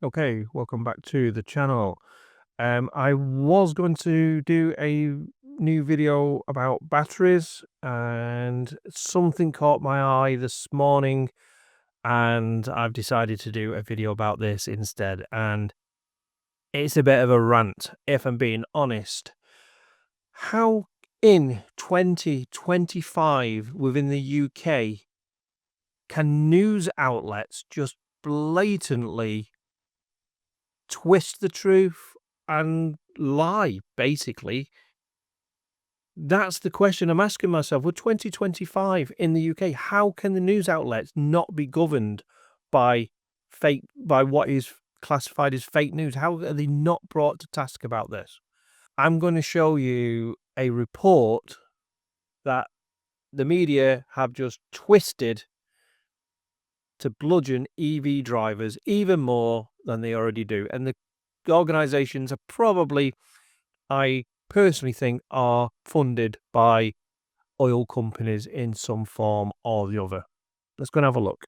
Okay, welcome back to the channel. I was going to do a new video about batteries, and something caught my eye this morning, and I've decided to do a video about this instead. And it's a bit of a rant, if I'm being honest. How in 2025 within the UK can news outlets just blatantly twist the truth and lie, basically? That's the question I'm asking myself. We're 2025 in the UK. How can the news outlets not be governed by by what is classified as fake news? How are they not brought to task about this? I'm going to show you a report that the media have just twisted to bludgeon EV drivers even more than they already do. And the organizations are probably, I personally think, are funded by oil companies in some form or the other. Let's go and have a look.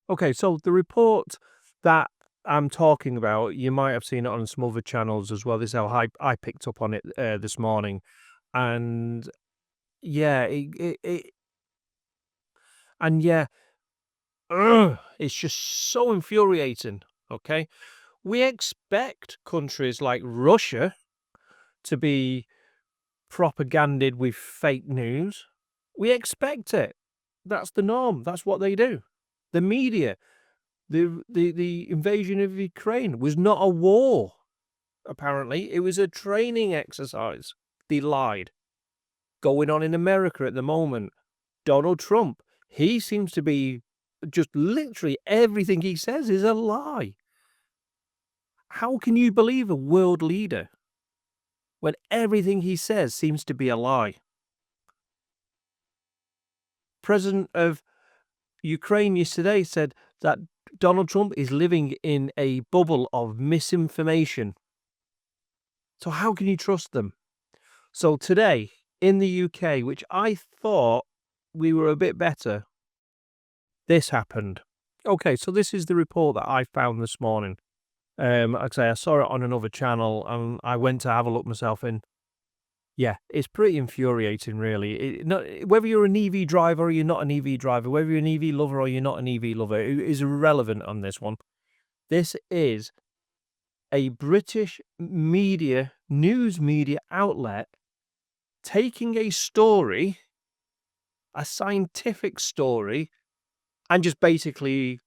Okay, so the report that I'm talking about, you might have seen it on some other channels as well. This is how I picked up on it this morning. And yeah, and yeah, it's just so infuriating. Okay. We expect countries like Russia to be propaganded with fake news. We expect it. That's the norm. That's what they do. The media, the invasion of Ukraine was not a war, apparently. It was a training exercise. They lied. Going on in America at the moment, Donald Trump, he seems to be just literally everything he says is a lie. How can you believe a world leader when everything he says seems to be a lie? President of Ukraine yesterday said that Donald Trump is living in a bubble of misinformation. So how can you trust them? So today in the UK, which I thought we were a bit better, this happened. Okay, so this is the report that I found this morning. Like I say, I saw it on another channel and I went to have a look myself, and yeah, it's pretty infuriating, really. Whether you're an EV driver or you're not an EV driver, whether you're an EV lover or you're not an EV lover, it is irrelevant on this one. This is a British news media outlet, taking a story, a scientific story, and just basically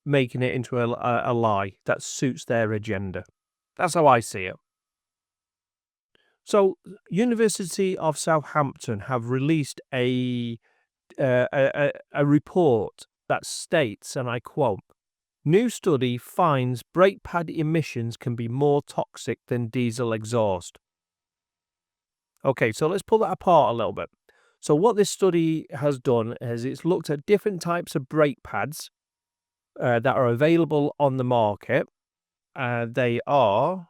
making it into a lie that suits their agenda. That's how I see it. So, University of Southampton have released a report that states, and I quote, "New study finds brake pad emissions can be more toxic than diesel exhaust." Okay, so let's pull that apart a little bit. So what this study has done is it's looked at different types of brake pads that are available on the market. They are,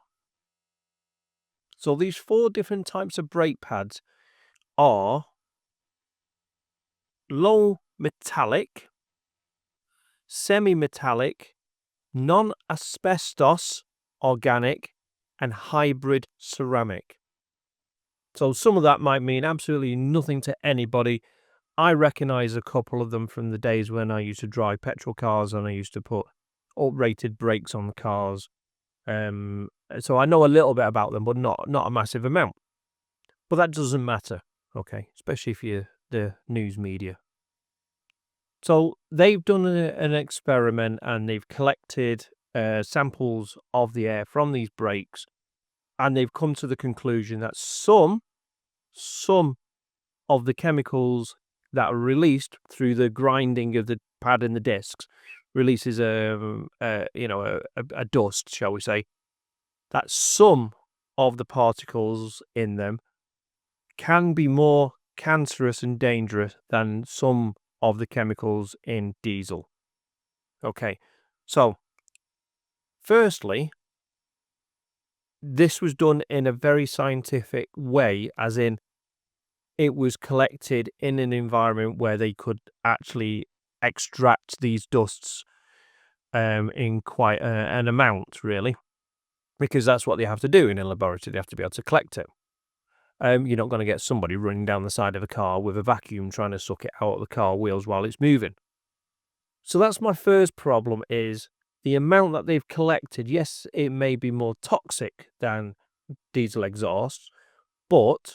so these 4 different types of brake pads are low metallic, semi-metallic, non-asbestos, organic, and hybrid ceramic. So some of that might mean absolutely nothing to anybody. I recognise a couple of them from the days when I used to drive petrol cars and I used to put up-rated brakes on the cars. So I know a little bit about them, but not a massive amount. But that doesn't matter, okay? Especially if you're the news media. So they've done an experiment and they've collected samples of the air from these brakes, and they've come to the conclusion that some of the chemicals that are released through the grinding of the pad and the discs releases a dust, shall we say, that some of the particles in them can be more cancerous and dangerous than some of the chemicals in diesel. Okay, so firstly, this was done in a very scientific way, as in it was collected in an environment where they could actually extract these dusts in quite an amount, really, because that's what they have to do in a laboratory. They have to be able to collect it. You're not going to get somebody running down the side of a car with a vacuum trying to suck it out of the car wheels while it's moving. So that's my first problem, is the amount that they've collected. Yes, it may be more toxic than diesel exhausts, but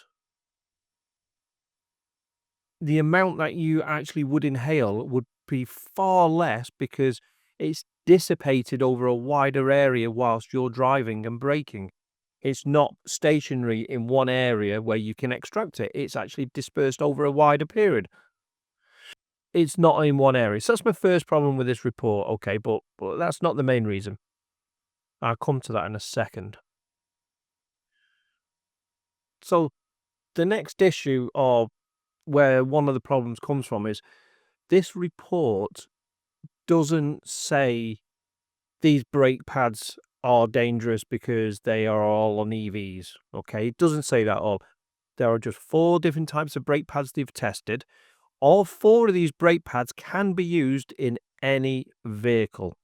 the amount that you actually would inhale would be far less, because it's dissipated over a wider area whilst you're driving and braking. It's not stationary in one area where you can extract it. It's actually dispersed over a wider period. It's not in one area. So that's my first problem with this report, okay, but that's not the main reason. I'll come to that in a second. So the next issue of where one of the problems comes from is this report doesn't say these brake pads are dangerous because they are all on EVs, okay? It doesn't say that at all. There are just 4 different types of brake pads they've tested. All 4 of these brake pads can be used in any vehicle,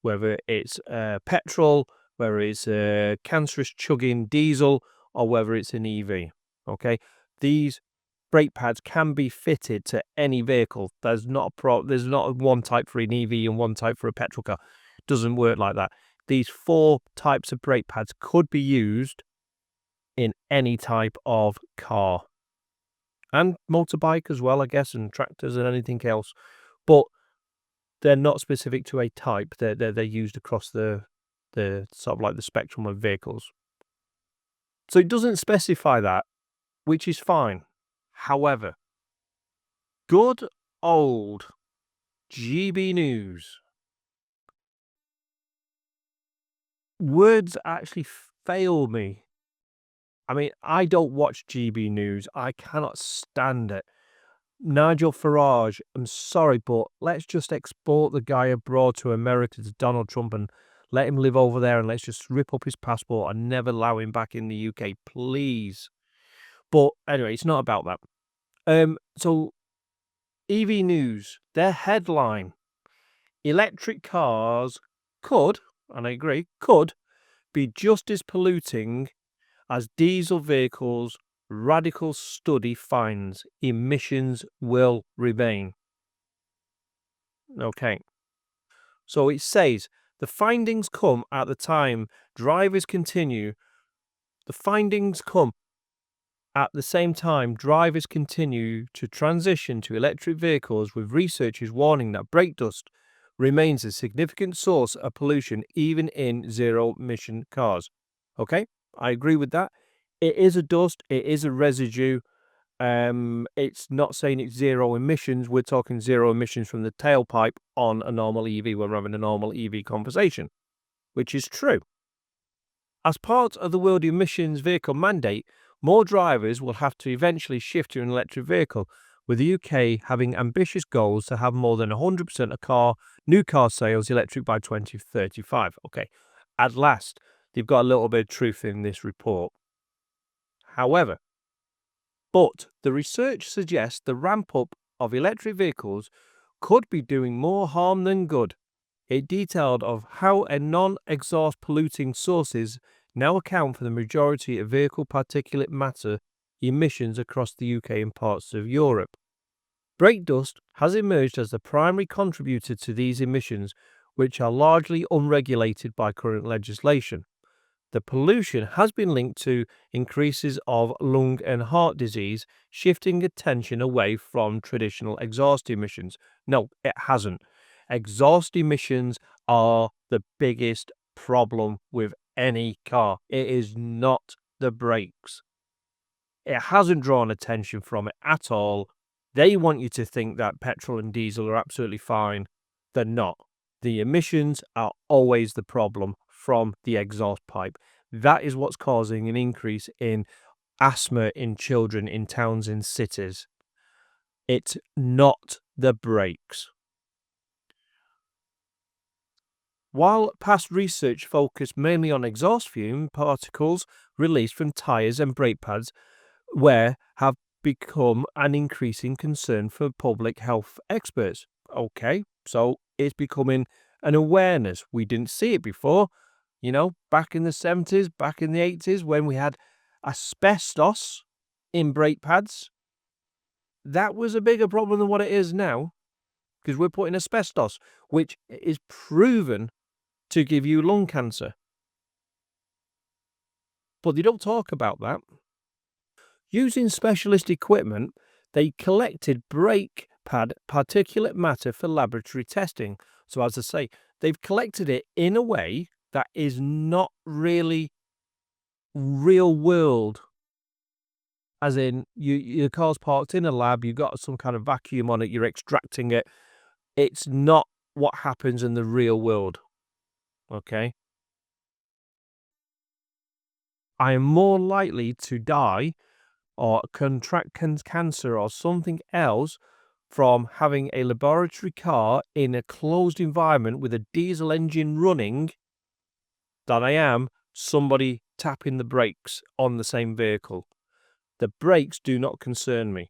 whether it's petrol, whether it's a cancerous chugging diesel, or whether it's an EV, okay? These brake pads can be fitted to any vehicle. There's not one type for an EV and one type for a petrol car. It doesn't work like that. These 4 types of brake pads could be used in any type of car. And motorbike as well, I guess, and tractors and anything else. But they're not specific to a type. They're used across the sort of like the spectrum of vehicles. So it doesn't specify that, which is fine. However, good old GB News. Words actually fail me. I mean, I don't watch GB News. I cannot stand it. Nigel Farage, I'm sorry, but let's just export the guy abroad to America, to Donald Trump, and let him live over there, and let's just rip up his passport and never allow him back in the UK, please. But anyway, it's not about that. So EV News, their headline: electric cars could, and I agree, could be just as polluting as diesel vehicles. Radical study finds emissions will remain. Okay. So it says the findings come at the time drivers continue. The findings come at the same time drivers continue to transition to electric vehicles, with researchers warning that brake dust remains a significant source of pollution even in zero-emission cars. Okay, I agree with that. It is a dust. It is a residue. It's not saying it's zero emissions. We're talking zero emissions from the tailpipe on a normal EV. We're having a normal EV conversation, which is true. As part of the world emissions vehicle mandate, more drivers will have to eventually shift to an electric vehicle, with the UK having ambitious goals to have more than 100% of new car sales electric by 2035. Okay, at last, they've got a little bit of truth in this report. However, the research suggests the ramp-up of electric vehicles could be doing more harm than good. It detailed of how a non-exhaust polluting sources now account for the majority of vehicle particulate matter emissions across the UK and parts of Europe. Brake dust has emerged as the primary contributor to these emissions, which are largely unregulated by current legislation. The pollution has been linked to increases of lung and heart disease, shifting attention away from traditional exhaust emissions. No, it hasn't. Exhaust emissions are the biggest problem with any car. It is not the brakes. It hasn't drawn attention from it at all. They want you to think that petrol and diesel are absolutely fine. They're not. The emissions are always the problem from the exhaust pipe. That is what's causing an increase in asthma in children in towns and cities. It's not the brakes. While past research focused mainly on exhaust fume particles released from tyres and brake pads, where have become an increasing concern for public health experts. Okay, so it's becoming an awareness. We didn't see it before, back in the 70s, back in the 80s, when we had asbestos in brake pads. That was a bigger problem than what it is now, because we're putting asbestos, which is proven to give you lung cancer. But they don't talk about that. Using specialist equipment, they collected brake pad particulate matter for laboratory testing. So as I say, they've collected it in a way that is not really real world. As in, your car's parked in a lab, you've got some kind of vacuum on it, you're extracting it. It's not what happens in the real world. Okay? I am more likely to die or contract cancer or something else from having a laboratory car in a closed environment with a diesel engine running than I am somebody tapping the brakes on the same vehicle. The brakes do not concern me.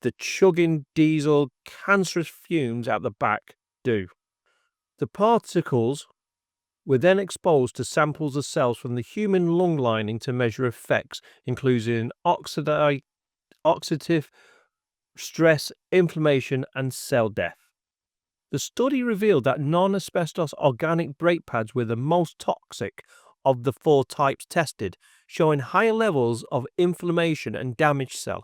The chugging diesel cancerous fumes out the back do. The particles were then exposed to samples of cells from the human lung lining to measure effects, including oxidative stress, inflammation, and cell death. The study revealed that non-asbestos organic brake pads were the most toxic of the 4 types tested, showing higher levels of inflammation and damaged cell.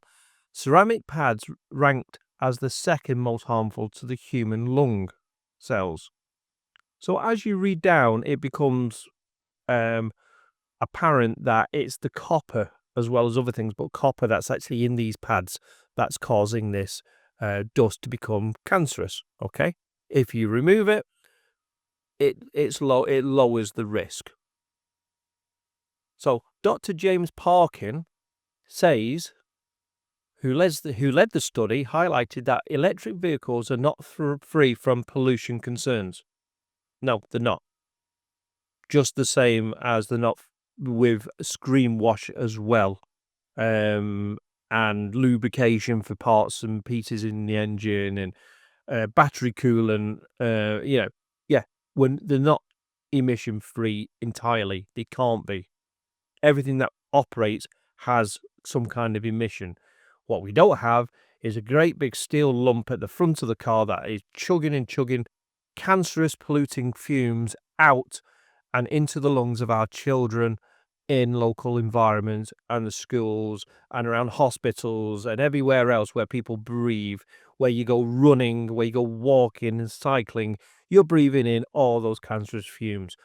Ceramic pads ranked as the second most harmful to the human lung cells. So as you read down, it becomes apparent that it's the copper as well as other things, but copper that's actually in these pads that's causing this dust to become cancerous. Okay, if you remove it, it lowers the risk. So Dr. James Parkin says, who led the study, highlighted that electric vehicles are not free from pollution concerns. No, they're not. Just the same as they're not with screen wash as well, and lubrication for parts and pieces in the engine, and battery coolant. When they're not emission free entirely, they can't be. Everything that operates has some kind of emission. What we don't have is a great big steel lump at the front of the car that is chugging and chugging cancerous polluting fumes out and into the lungs of our children in local environments and the schools and around hospitals and everywhere else where people breathe, where you go running, where you go walking and cycling, you're breathing in all those cancerous fumes.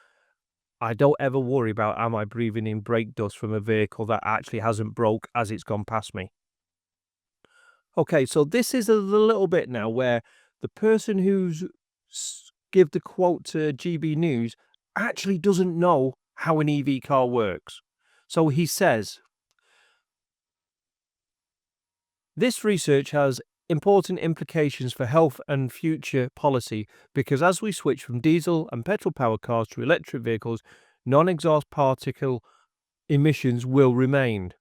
I don't ever worry about, am I breathing in brake dust from a vehicle that actually hasn't broke as it's gone past me. Okay, so this is a little bit now where the person who's give the quote to GB News actually doesn't know how an EV car works. So he says, this research has important implications for health and future policy because as we switch from diesel and petrol powered cars to electric vehicles, non-exhaust particle emissions will remain.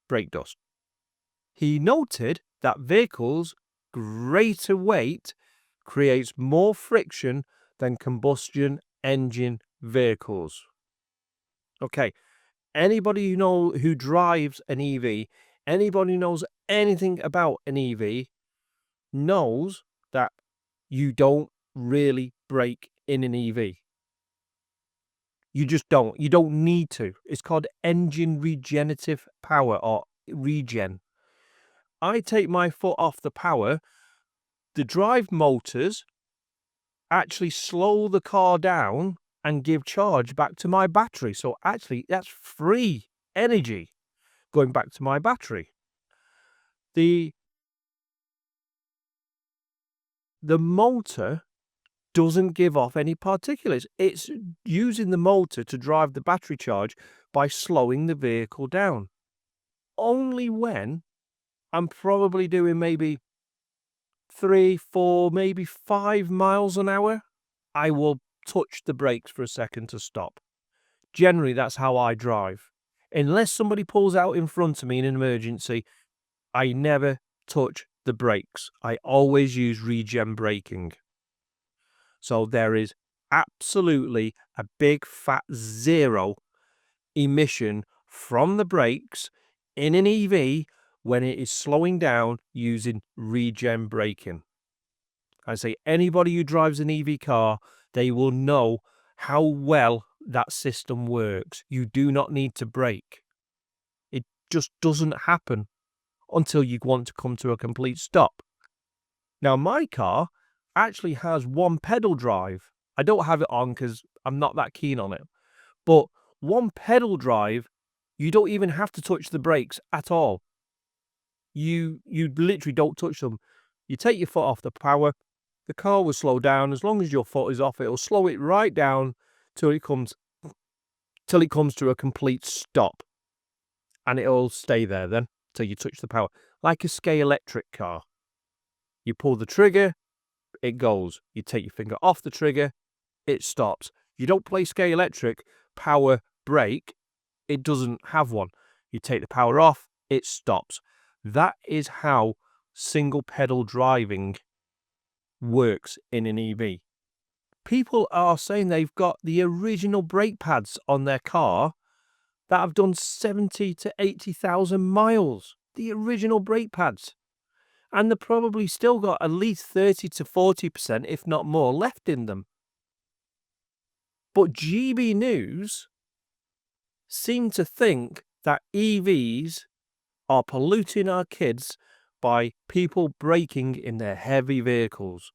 Brake dust. He noted that vehicles' greater weight creates more friction than combustion engine vehicles. Okay, anybody who drives an EV, anybody who knows anything about an EV knows that you don't really brake in an EV. You just don't. You don't need to. It's called engine regenerative power, or regen. I take my foot off the power, the drive motors actually slow the car down and give charge back to my battery. So actually, that's free energy going back to my battery. The motor doesn't give off any particulates. It's using the motor to drive the battery charge by slowing the vehicle down. Only when I'm probably doing maybe 3, 4, maybe 5 miles an hour, I will touch the brakes for a second to stop. Generally, that's how I drive. Unless somebody pulls out in front of me in an emergency, I never touch the brakes. I always use regen braking. So there is absolutely a big fat zero emission from the brakes in an EV when it is slowing down using regen braking. I say anybody who drives an EV car, they will know how well that system works. You do not need to brake. It just doesn't happen until you want to come to a complete stop. Now, my car actually has one pedal drive. I don't have it on because I'm not that keen on it. But one pedal drive, you don't even have to touch the brakes at all. You literally don't touch them. You take your foot off the power, the car will slow down. As long as your foot is off, it'll slow it right down till it comes to a complete stop. And it'll stay there then till you touch the power. Like a Scale electric car. You pull the trigger, it goes. You take your finger off the trigger, it stops. You don't play Scale electric power brake, it doesn't have one. You take the power off, it stops. That is how single pedal driving works in an EV. People are saying they've got the original brake pads on their car that have done 70 to 80,000 miles. The original brake pads. And they've probably still got at least 30 to 40%, if not more, left in them. But GB News seem to think that EVs are polluting our kids by people braking in their heavy vehicles.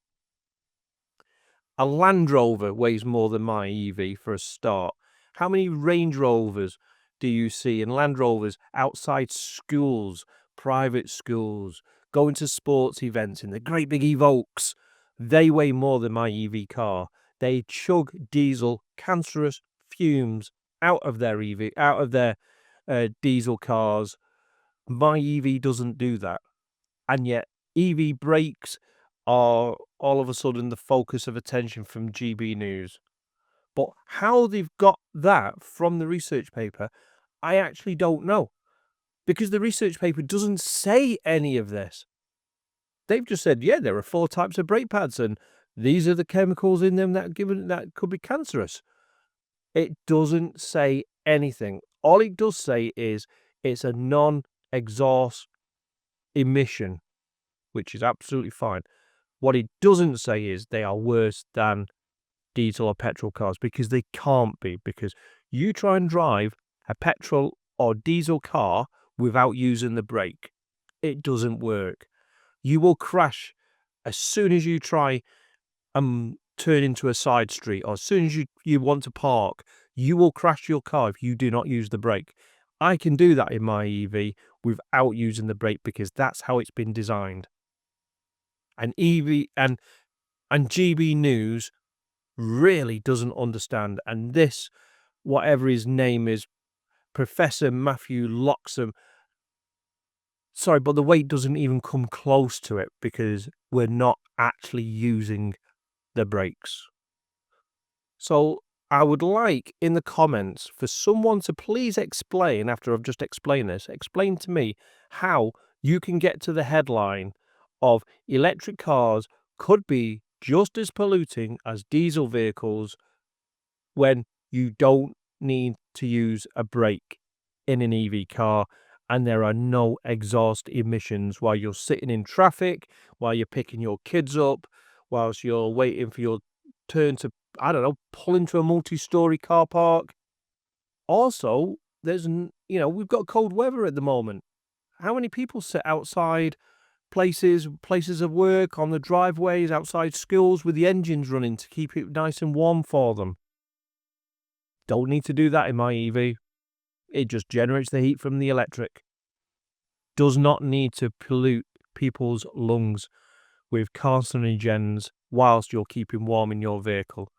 A Land Rover weighs more than my EV for a start. How many Range Rovers do you see in Land Rovers outside schools, private schools, going to sports events in the great big Evokes? They weigh more than my EV car. They chug diesel, cancerous fumes out of their diesel cars. My EV doesn't do that. And yet EV brakes are all of a sudden the focus of attention from GB News. But how they've got that from the research paper, I actually don't know. Because the research paper doesn't say any of this. They've just said, yeah, there are 4 types of brake pads and these are the chemicals in them that could be cancerous. It doesn't say anything. All it does say is it's a non-exhaust emission, which is absolutely fine. What it doesn't say is they are worse than diesel or petrol cars, because they can't be, because you try and drive a petrol or diesel car without using the brake. It doesn't work. You will crash as soon as you try turn into a side street, or as soon as you want to park, you will crash your car if you do not use the brake. I can do that in my EV without using the brake because that's how it's been designed. And EV and GB News really doesn't understand. And this, whatever his name is, Professor Matthew Loxham, sorry, but the weight doesn't even come close to it because we're not actually using the brakes. So I would like in the comments for someone to please explain, after I've just explained this, explain to me how you can get to the headline of electric cars could be just as polluting as diesel vehicles when you don't need to use a brake in an EV car and there are no exhaust emissions while you're sitting in traffic, while you're picking your kids up, whilst you're waiting for your turn to, I don't know, pull into a multi-story car park. Also, we've got cold weather at the moment. How many people sit outside places of work, on the driveways, outside schools with the engines running to keep it nice and warm for them? Don't need to do that in my EV. It just generates the heat from the electric. Does not need to pollute people's lungs with carcinogens whilst you're keeping warm in your vehicle.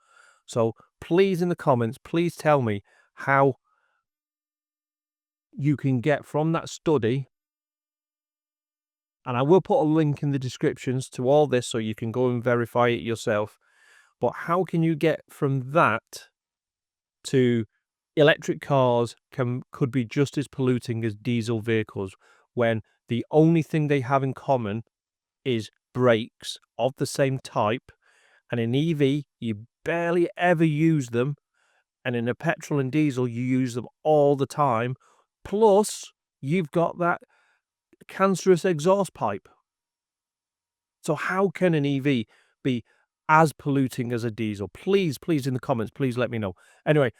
So please, in the comments, please tell me how you can get from that study, and I will put a link in the descriptions to all this so you can go and verify it yourself. But how can you get from that to electric cars could be just as polluting as diesel vehicles, when the only thing they have in common is brakes of the same type, and in EV, you barely ever use them, and in a petrol and diesel, you use them all the time, plus you've got that cancerous exhaust pipe. So how can an EV be as polluting as a diesel? Please, please, in the comments, please let me know. Anyway,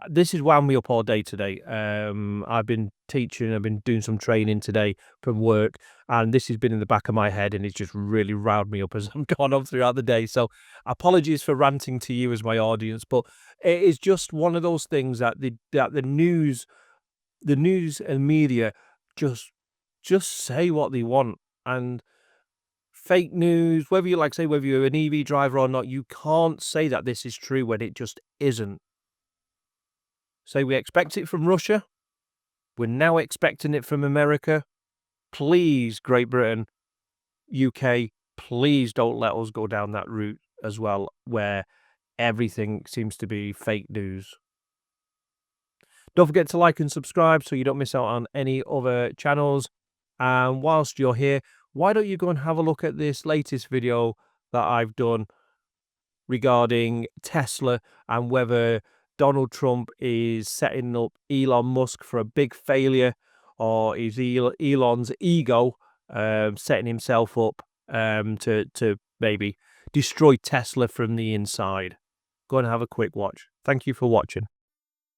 this has wound me up all day today. I've been teaching, I've been doing some training today from work, and this has been in the back of my head, and it's just really riled me up as I'm gone on throughout the day. So apologies for ranting to you as my audience, but it is just one of those things that the news and media just say what they want. And fake news, whether you whether you're an EV driver or not, you can't say that this is true when it just isn't. Say we expect it from Russia, we're now expecting it from America. Please, Great Britain, UK, please don't let us go down that route as well, where everything seems to be fake news. Don't forget to like and subscribe so you don't miss out on any other channels. And whilst you're here, why don't you go and have a look at this latest video that I've done regarding Tesla and whether Donald Trump is setting up Elon Musk for a big failure, or is Elon's ego setting himself up to maybe destroy Tesla from the inside. Go and have a quick watch. Thank you for watching.